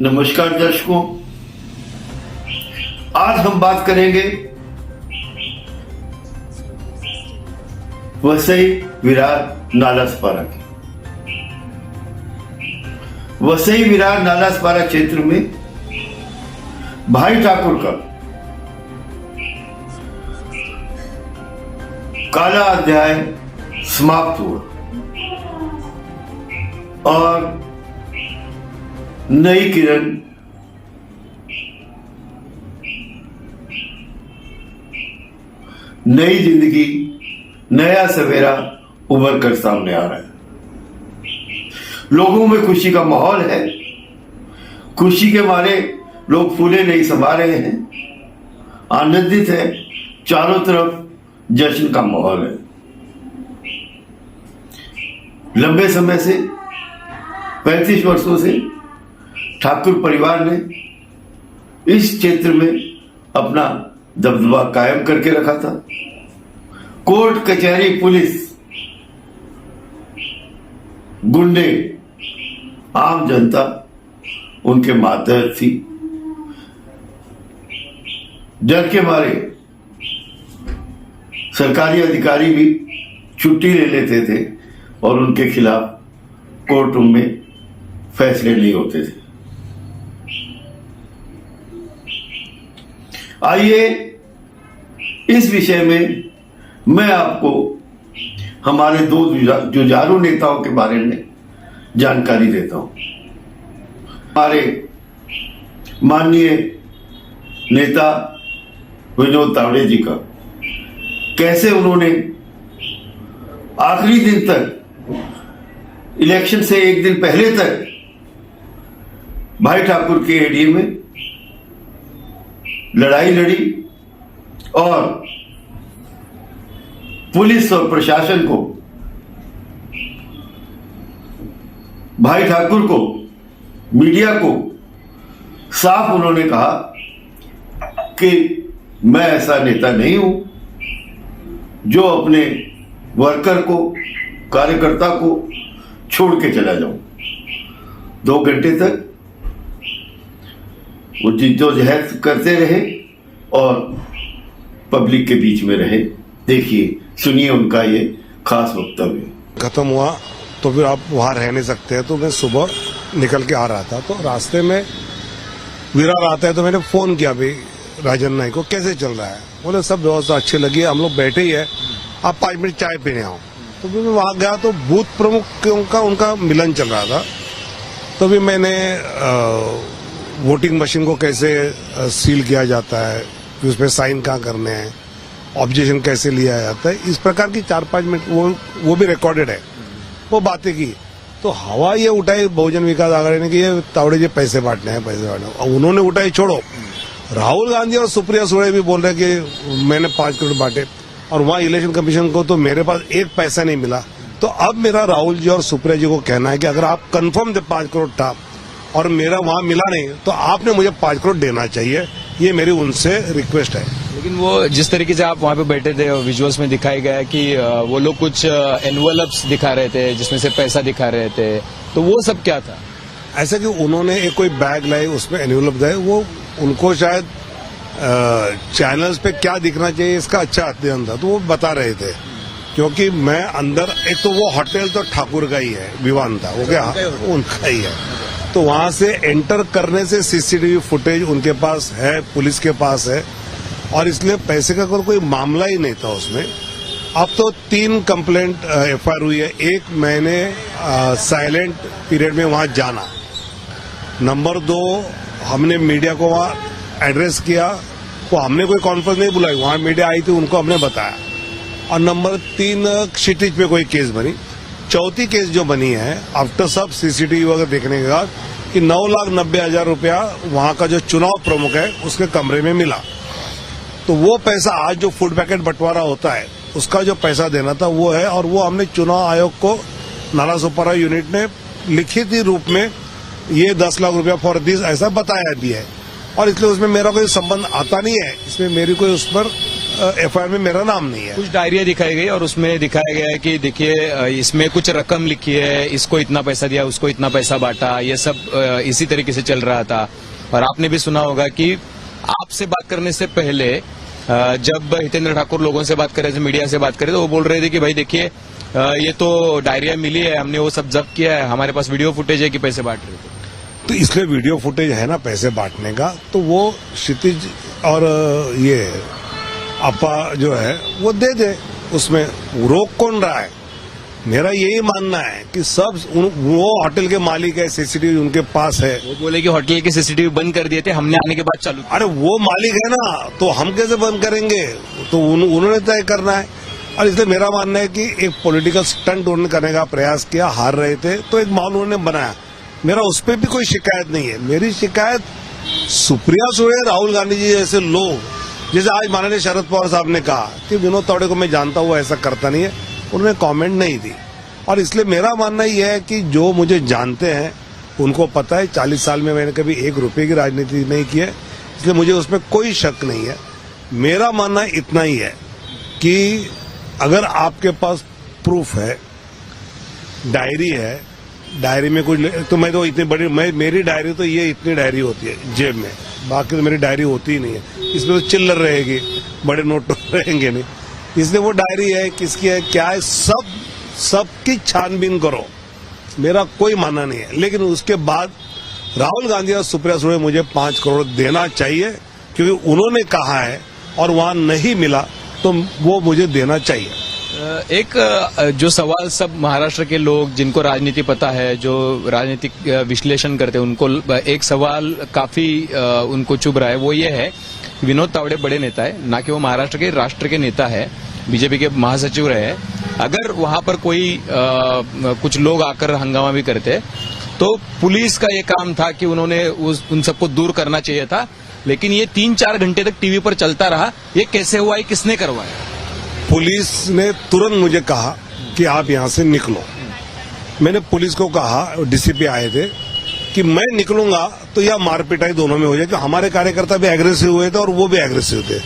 नमस्कार दर्शकों, आज हम बात करेंगे वसई विरार नालासपारा की। वसई विरार नालासपारा क्षेत्र में भाई ठाकुर का काला अध्याय समाप्त हुआ और नई किरण नई जिंदगी, नया सवेरा उभर कर सामने आ रहा है। लोगों में खुशी का माहौल है। खुशी के मारे लोग फूले नहीं समा रहे हैं, आनंदित है। चारों तरफ जश्न का माहौल है। लंबे समय से 35 वर्षों से ठाकुर परिवार ने इस क्षेत्र में अपना दबदबा कायम करके रखा था। कोर्ट कचहरी, पुलिस, गुंडे, आम जनता उनके मातहत थी। डर के मारे सरकारी अधिकारी भी छुट्टी ले लेते थे और उनके खिलाफ कोर्ट में फैसले नहीं होते थे। आइए इस विषय में मैं आपको हमारे दो जुझारू नेताओं के बारे में जानकारी देता हूं। हमारे माननीय नेता विनोद तावड़े जी का, कैसे उन्होंने आखिरी दिन तक, इलेक्शन से एक दिन पहले तक भाई ठाकुर के एरिया में लड़ाई लड़ी और पुलिस और प्रशासन को, भाई ठाकुर को, मीडिया को साफ उन्होंने कहा कि मैं ऐसा नेता नहीं हूं जो अपने वर्कर को, कार्यकर्ता को छोड़ के चला जाऊं। 2 घंटे तक वो जिद्दोजहद करते रहे और पब्लिक के बीच में रहे। देखिए, सुनिए उनका ये खास वक्तव्य। खत्म हुआ तो फिर आप वहां रह नहीं सकते हैं, तो मैं सुबह निकल के आ रहा था, तो रास्ते में विरार आता है तो मैंने फोन किया भाई राजन नाई को, कैसे चल रहा है। बोले सब व्यवस्था अच्छी लगी है, हम लोग बैठे ही है, आप 5 मिनट चाय पीने आओ। तो फिर मैं वहां गया तो बूथ प्रमुख का उनका मिलन चल रहा था। तो भी मैंने वोटिंग मशीन को कैसे सील किया जाता है, फिर उसमें साइन कहाँ करने हैं, ऑब्जेक्शन कैसे लिया जाता है, इस प्रकार की 4-5 मिनट वो भी रिकॉर्डेड है, वो बातें की। तो हवा ये उठाई बहुजन विकास आघाड़ी ने कि ये तावड़े जी पैसे बांटने हैं, पैसे बांटने। और उन्होंने उठाई, छोड़ो, राहुल गांधी और सुप्रिया सुळे भी बोल रहे कि मैंने 5 करोड़ बांटे, और वहां इलेक्शन कमीशन को तो मेरे पास 1 पैसा नहीं मिला। तो अब मेरा राहुल जी और सुप्रिया जी को कहना है कि अगर आप कंफर्म थे 5 करोड़ था और मेरा वहां मिला नहीं, तो आपने मुझे 5 करोड़ देना चाहिए। ये मेरी उनसे रिक्वेस्ट है। लेकिन वो जिस तरीके से आप वहां पे बैठे थे, विजुअल्स में दिखाया गया कि वो लोग कुछ एनवलप्स दिखा रहे थे जिसमें से पैसा दिखा रहे थे, तो वो सब क्या था? ऐसा कि उन्होंने एक कोई बैग लाई, उसमें एनवलप गए, वो उनको शायद चैनल्स पे क्या दिखना चाहिए इसका अच्छा अध्ययन था, तो वो बता रहे थे। क्योंकि मैं अंदर, एक तो वो होटल तो ठाकुर का ही है, विवान था, वो क्या उनका ही है, तो वहां से एंटर करने से सीसीटीवी फुटेज उनके पास है, पुलिस के पास है, और इसलिए पैसे का कोई मामला ही नहीं था उसमें। अब तो 3 कंप्लेंट एफआईआर हुई है। एक, मैंने साइलेंट पीरियड में वहां जाना। नंबर 2, हमने मीडिया को वहां एड्रेस किया, तो हमने कोई कॉन्फ्रेंस नहीं बुलाई, वहां मीडिया आई थी, उनको हमने बताया। और नंबर 3, क्षितिज पे कोई केस बनी। चौथी केस जो बनी है आफ्टर सब सीसीटीवी वगैरह देखने के बाद, कि 9,90,000 रुपया वहां का जो चुनाव प्रमुख है उसके कमरे में मिला। तो वो पैसा आज जो फूड पैकेट बंटवारा होता है उसका जो पैसा देना था वो है, और वो हमने चुनाव आयोग को नालासोपारा यूनिट ने लिखित रूप में ये 10 लाख रुपया फॉर दिस ऐसा बताया भी है, और इसलिए उसमें मेरा कोई संबंध आता नहीं है, इसमें मेरी कोई उस पर एफआईआर में मेरा नाम नहीं है। कुछ डायरिया दिखाई गई और उसमें दिखाया गया है कि देखिए इसमें कुछ रकम लिखी है, इसको इतना पैसा दिया, उसको इतना पैसा बांटा, ये सब इसी तरीके से चल रहा था। और आपने भी सुना होगा कि आपसे बात करने से पहले जब हितेंद्र ठाकुर लोगों से बात कर रहे थे, मीडिया से बात कर रहे थे, वो बोल रहे थे कि भाई देखिए ये तो डायरिया मिली है, हमने वो सब जब्त किया है, हमारे पास वीडियो फुटेज है कि पैसे बांट रहे थे। तो इसलिए वीडियो फुटेज है ना पैसे बांटने का, तो वो क्षितिज और ये अपा जो है वो दे दे, उसमें रोक कौन रहा है। मेरा यही मानना है कि सब वो होटल के मालिक है, सीसीटीवी उनके पास है। वो बोले कि होटल के सीसीटीवी बंद कर दिए थे, हमने आने के बाद चालू किया। अरे वो मालिक है ना, तो हम कैसे बंद करेंगे, तो उन्होंने तय करना है। और इसलिए मेरा मानना है कि एक पॉलिटिकल स्टंट उन्होंने करने का प्रयास किया, हार रहे थे तो एक माहौल उन्होंने बनाया। मेरा उस पर भी कोई शिकायत नहीं है। मेरी शिकायत सुप्रिया सुळे, राहुल गांधी जी जैसे लोग, जैसे आज माननीय शरद पवार साहब ने कहा कि विनोद तावड़े को मैं जानता हूं, ऐसा करता नहीं है, उन्होंने कमेंट नहीं दी। और इसलिए मेरा मानना यह है कि जो मुझे जानते हैं उनको पता है 40 साल में मैंने कभी 1 रुपए की राजनीति नहीं की है, इसलिए मुझे उसमें कोई शक नहीं है। मेरा मानना इतना ही है कि अगर आपके पास प्रूफ है, डायरी है, डायरी में कुछ, तो मैं तो इतनी बड़ी, मेरी डायरी तो ये इतनी डायरी होती है जेब में, बाकी तो मेरी डायरी होती ही नहीं है। इसमें तो चिल्लर रहेगी, बड़े नोट रहेंगे नहीं। इसलिए वो डायरी है, किसकी है, क्या है, सबकी छानबीन करो, मेरा कोई मानना नहीं है। लेकिन उसके बाद राहुल गांधी और सुप्रिया सुळे मुझे 5 करोड़ देना चाहिए, क्योंकि उन्होंने कहा है और वहां नहीं मिला तो वो मुझे देना चाहिए। एक जो सवाल सब महाराष्ट्र के लोग जिनको राजनीति पता है, जो राजनीतिक विश्लेषण करते हैं, उनको एक सवाल काफी उनको चुभ रहा है, वो ये है विनोद तावड़े बड़े नेता है, ना कि वो महाराष्ट्र के राष्ट्र के नेता है, बीजेपी के महासचिव रहे। अगर वहां पर कोई कुछ लोग आकर हंगामा भी करते तो पुलिस का ये काम था कि उन्होंने उन सबको दूर करना चाहिए था, लेकिन ये 3-4 घंटे तक टीवी पर चलता रहा। ये कैसे हुआ, ये किसने करवाया? पुलिस ने तुरंत मुझे कहा कि आप यहां से निकलो। मैंने पुलिस को कहा, डीसीपी आए थे, कि मैं निकलूंगा तो यह मारपिटाई दोनों में हो जाएगी। हमारे कार्यकर्ता भी एग्रेसिव हुए थे और वो भी एग्रेसिव थे,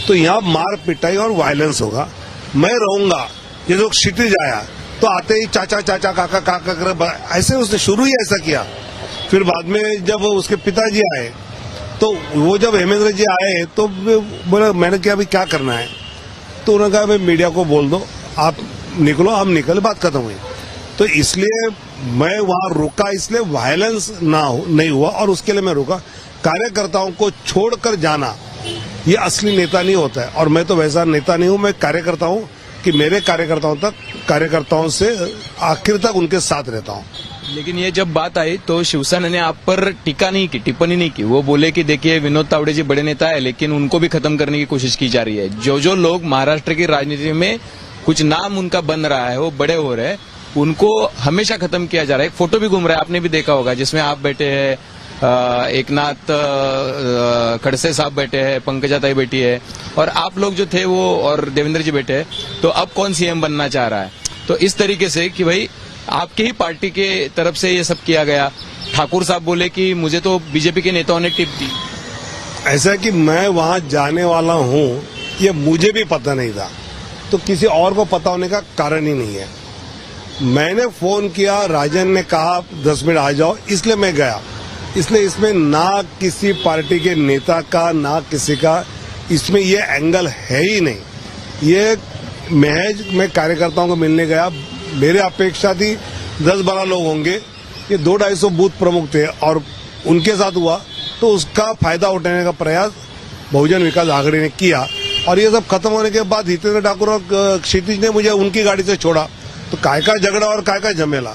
तो यहाँ मारपिटाई और वायलेंस होगा। मैं रहूंगा, ये लोग क्षितिज आया तो आते ही चाचा चाचा काका काका कर, ऐसे उसने शुरू ही ऐसा किया। फिर बाद में जब उसके पिताजी आए, तो वो जब हेमेंद्र जी आए तो बोला, मैंने क्या अभी क्या करना है, तो उन्होंने कहा भाई मीडिया को बोल दो, आप निकलो, हम निकले, बात खत्म हुई। तो इसलिए मैं वहां रुका, इसलिए वायलेंस नहीं हुआ, और उसके लिए मैं रुका। कार्यकर्ताओं को छोड़कर जाना ये असली नेता नहीं होता है, और मैं तो वैसा नेता नहीं हूं। मैं कार्यकर्ता हूं कि मेरे कार्यकर्ताओं से आखिर तक उनके साथ रहता हूं। लेकिन ये जब बात आई तो शिवसेना ने आप पर टीका नहीं की, टिप्पणी नहीं की। वो बोले कि देखिए विनोद तावड़े जी बड़े नेता है, लेकिन उनको भी खत्म करने की कोशिश की जा रही है। जो लोग महाराष्ट्र की राजनीति में कुछ नाम उनका बन रहा है, वो बड़े हो रहे हैं, उनको हमेशा खत्म किया जा रहा है। एक फोटो भी घूम रहा है, आपने भी देखा होगा, जिसमें आप बैठे हैं, एकनाथ खड़से साहब बैठे हैं, पंकजाताई बैठी है, और आप लोग जो थे वो, और देवेंद्र जी बैठे हैं। तो अब कौन सीएम बनना चाह रहा है? तो इस तरीके से कि भाई आपकी ही पार्टी के तरफ से ये सब किया गया। ठाकुर साहब बोले कि मुझे तो बीजेपी के नेताओं ने टिप दी। ऐसा कि मैं वहां जाने वाला हूं ये मुझे भी पता नहीं था, तो किसी और को पता होने का कारण ही नहीं है। मैंने फोन किया, राजन ने कहा 10 मिनट आ जाओ, इसलिए मैं गया। इसलिए इसमें ना किसी पार्टी के नेता का, ना किसी का इसमें ये एंगल है ही नहीं। ये महज मैं कार्यकर्ताओं को मिलने गया, मेरे अपेक्षा थी 10-12 लोग होंगे, ये 200-250 बूथ प्रमुख थे, और उनके साथ हुआ तो उसका फायदा उठाने का प्रयास बहुजन विकास आघाड़ी ने किया। और ये सब खत्म होने के बाद हितेंद्र ठाकुर और क्षितिज ने मुझे उनकी गाड़ी से छोड़ा, तो काय का झगड़ा और काय का झमेला।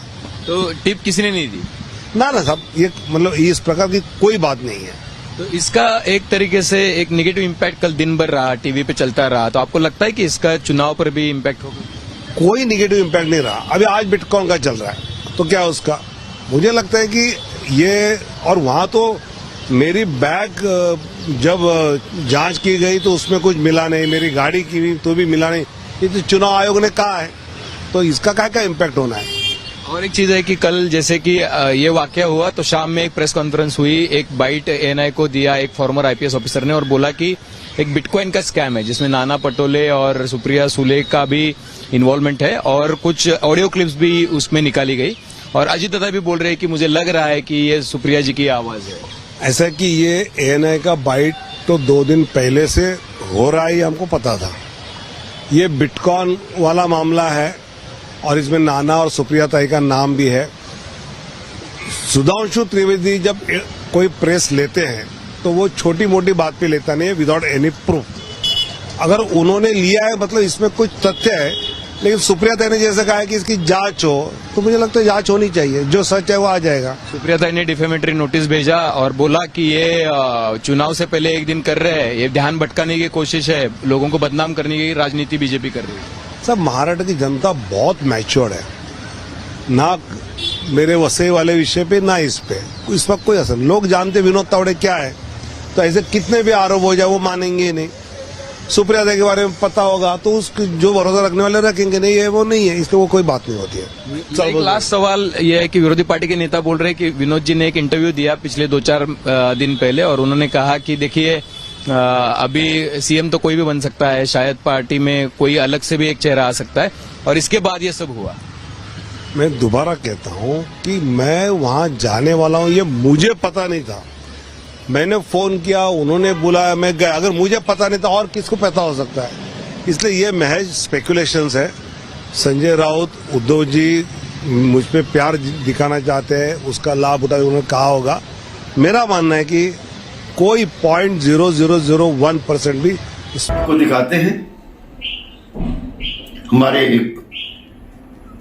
तो टिप किसी ने नहीं दी? ना साहब, ये मतलब इस प्रकार की कोई बात नहीं है। तो इसका एक तरीके से एक नेगेटिव इम्पैक्ट कल दिन भर रहा, टीवी पे चलता रहा, तो आपको लगता है कि इसका चुनाव पर भी इम्पैक्ट होगा? कोई नेगेटिव इम्पैक्ट नहीं रहा। अभी आज बिटकॉइन का चल रहा है, तो क्या उसका, मुझे लगता है कि ये, और वहां तो मेरी बैग जब जांच की गई तो उसमें कुछ मिला नहीं, मेरी गाड़ी की तो भी मिला नहीं। ये तो चुनाव आयोग ने कहा है, तो इसका क्या इम्पैक्ट होना है। और एक चीज है कि कल जैसे कि ये वाकया हुआ तो शाम में एक प्रेस कॉन्फ्रेंस हुई, एक बाइट एएनआई को दिया एक फॉर्मर आईपीएस ऑफिसर ने और बोला कि एक बिटकॉइन का स्कैम है जिसमें नाना पटोले और सुप्रिया सुले का भी इन्वॉल्वमेंट है और कुछ ऑडियो क्लिप्स भी उसमें निकाली गई। और अजीत दादा भी बोल रहे हैं कि मुझे लग रहा है कि ये सुप्रिया जी की आवाज है। ऐसा कि ये एएनआई का बाइट तो 2 दिन पहले से हो रहा है, हमको पता था। ये बिटकॉइन वाला मामला है और इसमें नाना और सुप्रिया ताई का नाम भी है। सुधांशु त्रिवेदी जब कोई प्रेस लेते हैं तो वो छोटी मोटी बात पे लेता नहीं है विदाउट एनी प्रूफ। अगर उन्होंने लिया है मतलब इसमें कुछ तथ्य है, लेकिन सुप्रिया ताई ने जैसे कहा है कि इसकी जांच हो तो मुझे लगता है जांच होनी चाहिए, जो सच है वो आ जाएगा। सुप्रिया ताई ने डिफेमेटरी नोटिस भेजा और बोला कि ये चुनाव से पहले एक दिन कर रहे हैं, ये ध्यान भटकाने की कोशिश है, लोगों को बदनाम करने की राजनीति बीजेपी कर रही है। सब महाराष्ट्र की जनता बहुत मैच्योर्ड है, ना मेरे वसई वाले विषय पे ना इस पर कोई असर। लोग जानते विनोद तावड़े क्या है, तो ऐसे कितने भी आरोप हो जाए वो मानेंगे ही नहीं। सुप्रिया ताई के बारे में पता होगा तो उसकी जो भरोसा रखने वाले रखेंगे, नहीं है वो नहीं है, इसलिए वो कोई बात नहीं होती है। एक लास्ट सवाल यह है कि विरोधी पार्टी के नेता बोल रहे हैं कि विनोद जी ने एक इंटरव्यू दिया पिछले 2-4 दिन पहले और उन्होंने कहा कि देखिए अभी सीएम तो कोई भी बन सकता है, शायद पार्टी में कोई अलग से भी एक चेहरा आ सकता है और इसके बाद ये सब हुआ। मैं दोबारा कहता हूं कि मैं वहां जाने वाला हूं ये मुझे पता नहीं था। मैंने फोन किया, उन्होंने बुलाया, मैं गया। अगर मुझे पता नहीं था और किसको पता हो सकता है? इसलिए ये महज स्पेकुलेशंस है। संजय राउत, उद्धव जी मुझ पे प्यार दिखाना चाहते हैं, उसका लाभ उठा उन्होंने कहा होगा। मेरा मानना है कि कोई 0.0001% भी को दिखाते हैं। हमारे एक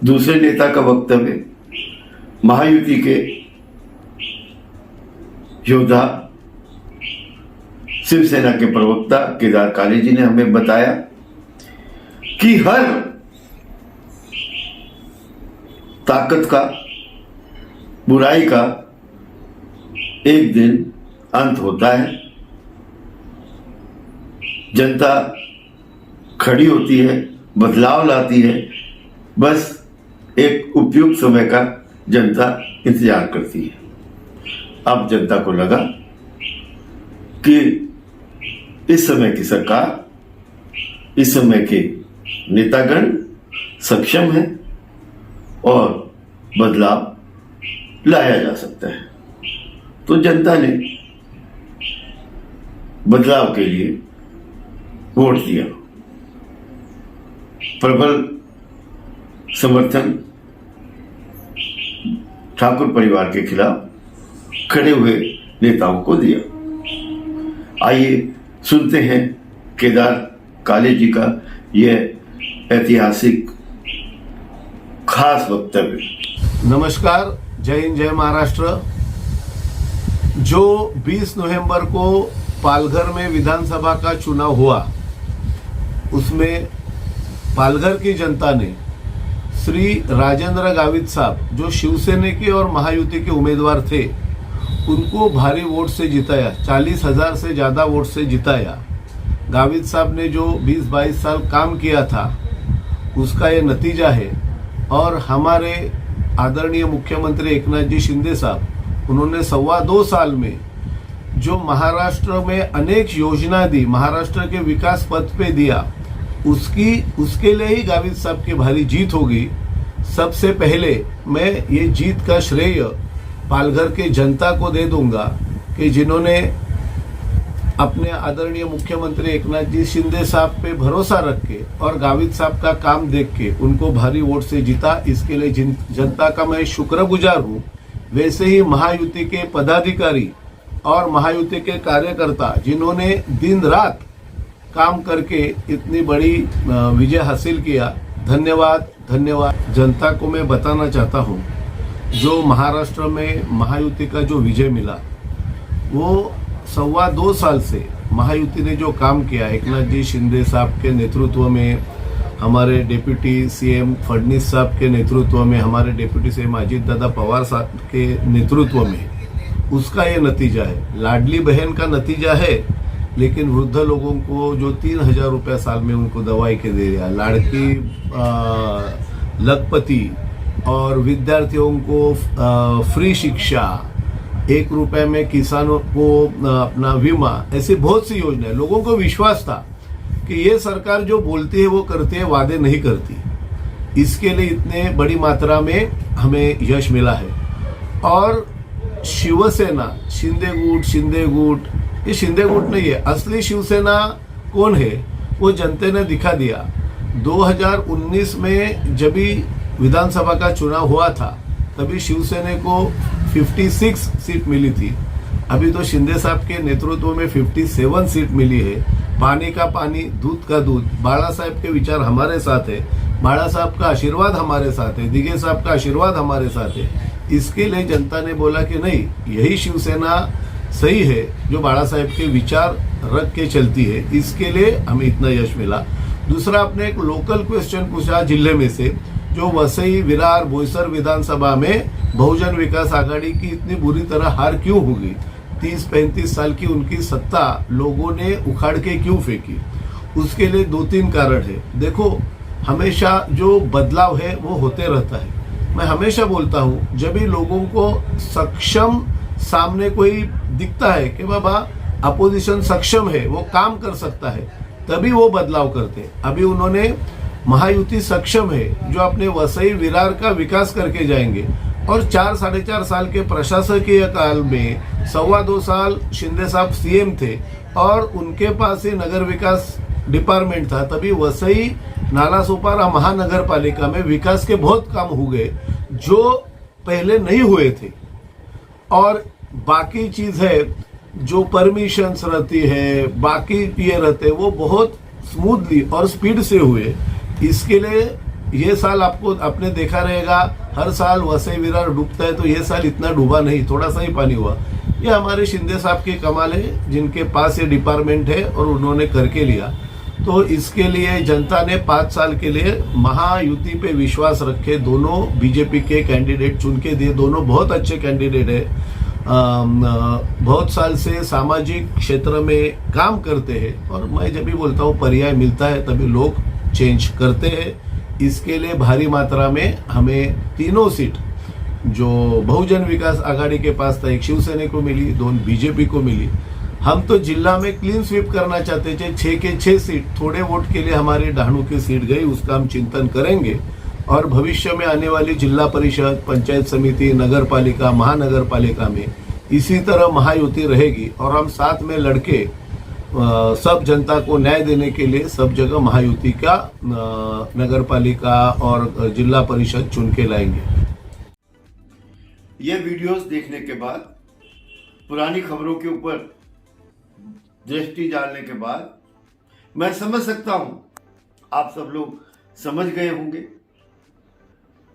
दूसरे नेता का वक्तव्य, महायुति के योद्धा शिवसेना के प्रवक्ता केदार काले जी ने हमें बताया कि हर ताकत का, बुराई का एक दिन अंत होता है। जनता खड़ी होती है, बदलाव लाती है, बस एक उपयुक्त समय का जनता इंतजार करती है। अब जनता को लगा कि इस समय की सरकार, इस समय के नेतागण सक्षम है और बदलाव लाया जा सकता है। तो जनता ने बदलाव के लिए वोट दिया। प्रबल समर्थन ठाकुर परिवार के खिलाफ खड़े हुए नेताओं को दिया। आइए सुनते हैं केदार काले जी का यह ऐतिहासिक खास वक्तव्य। नमस्कार, जय हिंद, जय महाराष्ट्र। जो 20 नवंबर को पालघर में विधानसभा का चुनाव हुआ, उसमें पालघर की जनता ने श्री राजेंद्र गावित साहब, जो शिवसेना के और महायुति के उम्मीदवार थे, उनको भारी वोट से जिताया। 40,000 से ज़्यादा वोट से जिताया। गावित साहब ने जो 20-22 साल काम किया था उसका ये नतीजा है। और हमारे आदरणीय मुख्यमंत्री एकनाथ जी शिंदे साहब, उन्होंने 2.25 साल में जो महाराष्ट्र में अनेक योजना दी, महाराष्ट्र के विकास पथ पे दिया, उसके लिए ही गावित साहब की भारी जीत होगी। सबसे पहले मैं ये जीत का श्रेय पालघर के जनता को दे दूंगा कि जिन्होंने अपने आदरणीय मुख्यमंत्री एकनाथ जी शिंदे साहब पे भरोसा रख के और गावित साहब का काम देख के उनको भारी वोट से जीता। इसके लिए जनता का मैं शुक्रगुजार हूँ। वैसे ही महायुति के पदाधिकारी और महायुति के कार्यकर्ता, जिन्होंने दिन रात काम करके इतनी बड़ी विजय हासिल किया, धन्यवाद धन्यवाद। जनता को मैं बताना चाहता हूँ, जो महाराष्ट्र में महायुति का जो विजय मिला, वो 2.25 साल से महायुति ने जो काम किया, एकनाथ जी शिंदे साहब के नेतृत्व में, हमारे डिप्टी सीएम फडणवीस साहब के नेतृत्व में, हमारे डिप्टी सीएम अजीत दादा पवार साहब के नेतृत्व में, उसका ये नतीजा है। लाडली बहन का नतीजा है, लेकिन वृद्ध लोगों को जो 3,000 रुपया साल में उनको दवाई के दे रहा, लाड़की लखपति और विद्यार्थियों को फ्री शिक्षा, 1 रुपए में किसानों को अपना बीमा, ऐसी बहुत सी योजनाएं। लोगों को विश्वास था कि ये सरकार जो बोलती है वो करती है, वादे नहीं करती। इसके लिए इतने बड़ी मात्रा में हमें यश मिला है। और शिवसेना, शिंदे गुट, ये शिंदे गुट नहीं है, असली शिवसेना कौन है वो जनता ने दिखा दिया। 2019 में जब भी विधानसभा का चुनाव हुआ था तभी शिवसेना को 56 सीट मिली थी। अभी तो शिंदे साहब के नेतृत्व में 57 सीट मिली है। पानी का पानी, दूध का दूध। बाला साहब के विचार हमारे साथ है, बाला साहब का आशीर्वाद हमारे साथ है, दिगे साहब का आशीर्वाद हमारे साथ है। इसके लिए जनता ने बोला कि नहीं, यही शिवसेना सही है जो बाला साहब के विचार रख के चलती है। इसके लिए हमें इतना यश मिला। दूसरा, आपने एक लोकल क्वेश्चन पूछा जिले में से, जो वसई, विरार, बोईसर विधानसभा में बहुजन विकास आघाड़ी की इतनी बुरी तरह हार क्यों हो गई। 30-35 साल की उनकी सत्ता लोगों ने उखाड़ के क्यों फेंकी। उसके लिए 2-3 कारण है। देखो, हमेशा जो बदलाव है वो होते रहता है। मैं हमेशा बोलता हूं, जब भी लोगों को सक्षम सामने कोई दिखता है कि बाबा अपोजिशन सक्षम है, वो काम कर सकता है, तभी वो बदलाव करते हैं। अभी उन्होंने महायुति सक्षम है जो अपने वसई, विरार का विकास करके जाएंगे। और 4-4.5 साल के प्रशासकीय काल में 2.25 साल शिंदे साहब सीएम थे और उनके पास ही नगर विकास डिपार्टमेंट था। तभी वसई, नालासोपारा महानगर पालिका में विकास के बहुत काम हो गए जो पहले नहीं हुए थे। और बाकी चीज है, जो परमिशंस रहती है, बाकी ये रहते, वो बहुत स्मूथली और स्पीड से हुए। इसके लिए ये साल आपने देखा रहेगा, हर साल वसई विरार डूबता है, तो ये साल इतना डूबा नहीं, थोड़ा सा ही पानी हुआ। ये हमारे शिंदे साहब के कमाल है, जिनके पास ये डिपार्टमेंट है और उन्होंने करके लिया। तो इसके लिए जनता ने 5 साल के लिए महायुति पे विश्वास रखे। दोनों बीजेपी के कैंडिडेट चुन के दिए, दोनों बहुत अच्छे कैंडिडेट है। बहुत साल से सामाजिक क्षेत्र में काम करते हैं। और मैं जब भी बोलता हूँ पर्याय मिलता है तभी लोग चेंज करते हैं। इसके लिए भारी मात्रा में हमें 3 सीट जो बहुजन विकास आघाड़ी के पास था, एक शिवसेना को मिली, 2 बीजेपी को मिली। हम तो जिला में क्लीन स्वीप करना चाहते थे, 6 के 6 सीट। थोड़े वोट के लिए हमारी डाहणू की सीट गई, उसका हम चिंतन करेंगे। और भविष्य में आने वाली जिला परिषद, पंचायत समिति, नगर पालिका, महानगर पालिका में इसी तरह महायुति रहेगी। और हम साथ में लड़के सब जनता को न्याय देने के लिए सब जगह महायुति का नगर पालिका और जिला परिषद चुन के लाएंगे। ये वीडियोस देखने के बाद, पुरानी खबरों के ऊपर दृष्टि डालने के बाद, मैं समझ सकता हूं, आप सब लोग समझ गए होंगे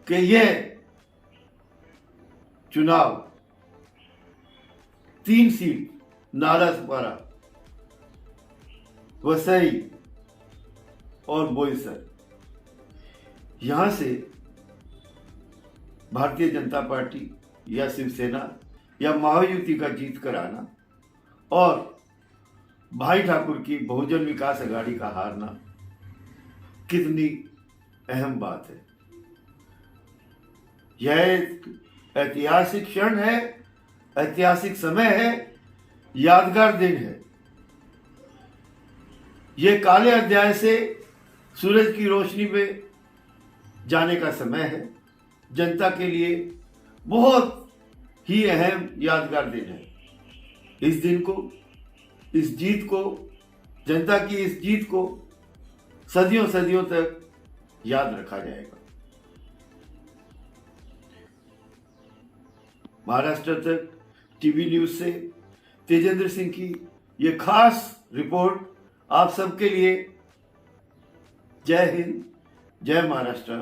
कि यह चुनाव 3 सीट, नालासोपारा, वसई और बोईसर, यहां से भारतीय जनता पार्टी या शिवसेना या महायुति का जीत कराना और भाई ठाकुर की बहुजन विकास आघाड़ी का हारना कितनी अहम बात है। यह एक ऐतिहासिक क्षण है, ऐतिहासिक समय है, यादगार दिन है। यह काले अध्याय से सूरज की रोशनी में जाने का समय है। जनता के लिए बहुत ही अहम यादगार दिन है। इस दिन को, इस जीत को, जनता की इस जीत को सदियों सदियों तक याद रखा जाएगा। महाराष्ट्र तक टीवी न्यूज से तेजेंद्र सिंह की ये खास रिपोर्ट आप सबके लिए। जय हिंद, जय महाराष्ट्र।